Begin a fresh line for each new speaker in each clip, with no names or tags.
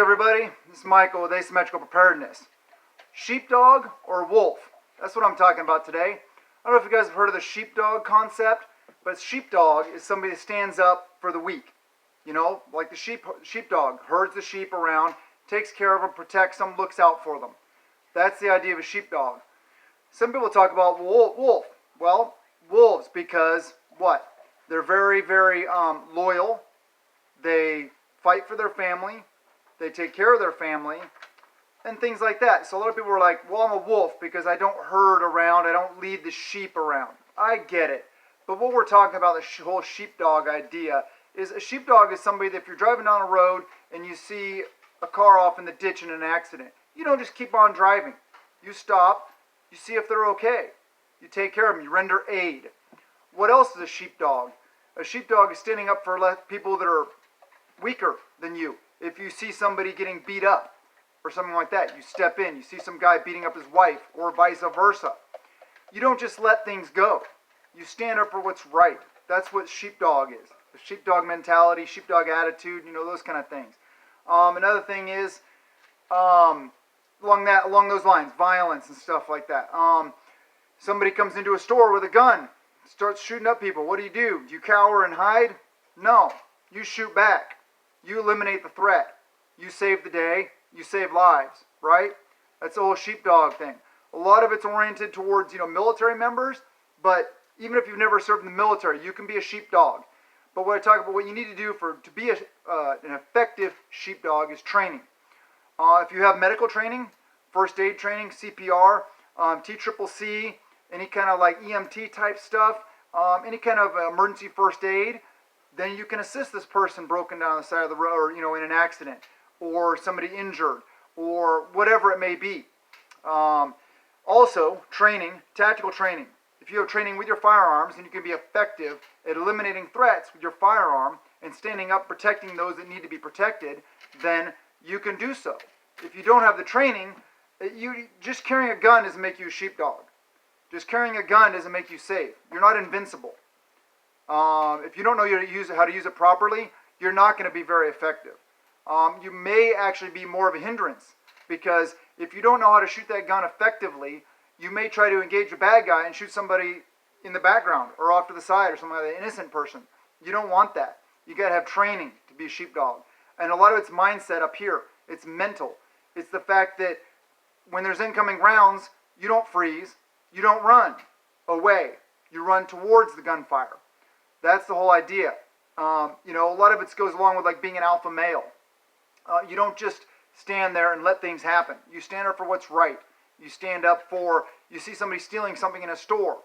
everybody, this is Michael with Asymmetrical Preparedness. Sheepdog or wolf? That's what I'm talking about today. I don't know if you guys have heard of the sheepdog concept, but sheepdog is somebody that stands up for the weak. You know, like the sheepdog herds the sheep around, takes care of them, protects them, looks out for them. That's the idea of a sheepdog. Some people talk about wolf. Well, wolves because what? They're very, very loyal. They fight for their family. They take care of their family and things like that. So a lot of people are like, well, I'm a wolf because I don't herd around. I don't lead the sheep around. I get it. But what we're talking about, the whole sheepdog idea, is a sheepdog is somebody that if you're driving down a road and you see a car off in the ditch in an accident, you don't just keep on driving. You stop. You see if they're okay. You take care of them. You render aid. What else is a sheepdog? A sheepdog is standing up for people that are weaker than you. If you see somebody getting beat up or something like that, you step in. You see some guy beating up his wife or vice versa. You don't just let things go. You stand up for what's right. That's what sheepdog is. The sheepdog mentality, sheepdog attitude, you know, those kind of things. Another thing is, along those lines, violence and stuff like that. Somebody comes into a store with a gun, starts shooting up people. What do? Do you cower and hide? No. You shoot back. You eliminate the threat. You save the day. You save lives, right? That's the whole sheepdog thing. A lot of it's oriented towards, military members, but even if you've never served in the military, you can be a sheepdog. But what I talk about, what you need to do to be an effective sheepdog is training. If you have medical training, first aid training, CPR, TCCC, any kind of like EMT type stuff, any kind of emergency first aid, then you can assist this person broken down the side of the road, or in an accident, or somebody injured, or whatever it may be. Also, training, tactical training. If you have training with your firearms, then you can be effective at eliminating threats with your firearm and standing up, protecting those that need to be protected, then you can do so. If you don't have the training, just carrying a gun doesn't make you a sheepdog. Just carrying a gun doesn't make you safe. You're not invincible. If you don't know how to use it properly, you're not going to be very effective. You may actually be more of a hindrance, because if you don't know how to shoot that gun effectively, you may try to engage a bad guy and shoot somebody in the background or off to the side or something like that, an innocent person. You don't want that. You got to have training to be a sheepdog. And a lot of it's mindset up here. It's mental. It's the fact that when there's incoming rounds, you don't freeze. You don't run away. You run towards the gunfire. That's the whole idea. A lot of it goes along with like being an alpha male. You don't just stand there and let things happen. You stand up for what's right. You stand up for, you see somebody stealing something in a store.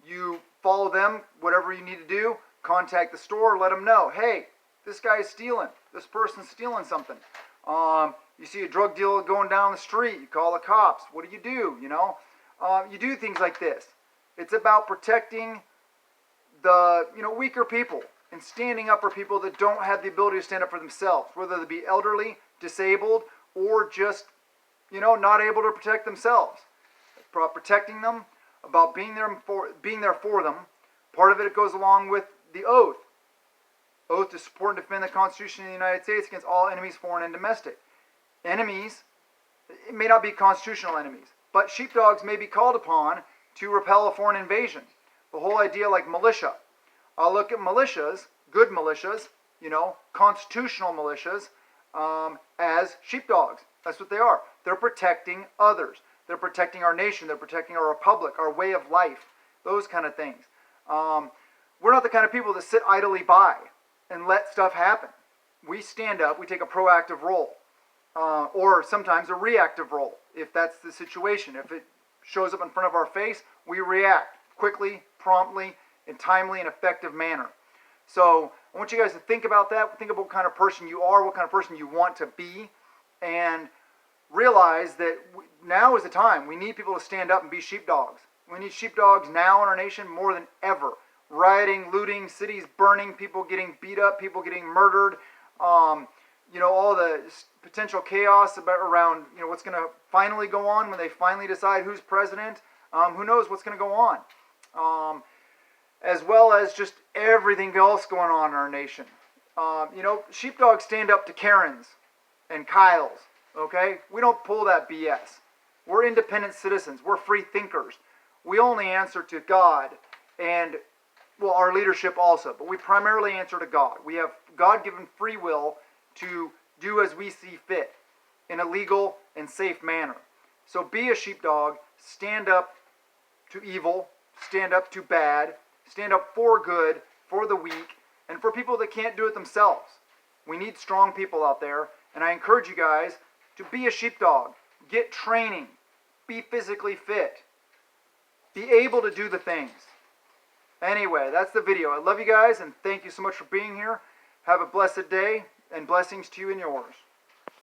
You follow them, whatever you need to do, contact the store, let them know, hey, this guy's stealing. This person's stealing something. You see a drug dealer going down the street, you call the cops. What do? You do things like this. It's about protecting the weaker people and standing up for people that don't have the ability to stand up for themselves, whether they be elderly, disabled, or just not able to protect themselves. About protecting them, about being there for them. Part of it goes along with the oath. Oath to support and defend the Constitution of the United States against all enemies, foreign and domestic. Enemies, it may not be constitutional enemies, but sheepdogs may be called upon to repel a foreign invasion. The whole idea, like militia. I'll look at militias, good militias, constitutional militias, as sheepdogs. That's what they are. They're protecting others. They're protecting our nation. They're protecting our republic, our way of life, those kind of things. We're not the kind of people that sit idly by and let stuff happen. We stand up. We take a proactive role, or sometimes a reactive role, if that's the situation. If it shows up in front of our face, we react quickly, promptly, in timely and effective manner. So I want you guys to think about that. Think about what kind of person you are, what kind of person you want to be, and realize that now is the time. We need people to stand up and be sheepdogs. We need sheepdogs now in our nation more than ever. Rioting, looting, cities burning, people getting beat up, people getting murdered, all the potential chaos around what's going to finally go on when they finally decide who's president. Who knows what's going to go on. As well as just everything else going on in our nation. Sheepdogs stand up to Karens. and Kyles, okay? We don't pull that BS. We're independent citizens. We're free thinkers. We only answer to God and, well, our leadership also, but we primarily answer to God. We have God-given free will to do as we see fit in a legal and safe manner. So be a sheepdog. Stand up to evil. Stand up to bad. Stand up for good, for the weak, and for people that can't do it themselves. We need strong people out there, and I encourage you guys to be a sheepdog. Get training. Be physically fit. Be able to do the things. Anyway, that's the video. I love you guys, and thank you so much for being here. Have a blessed day, and blessings to you and yours.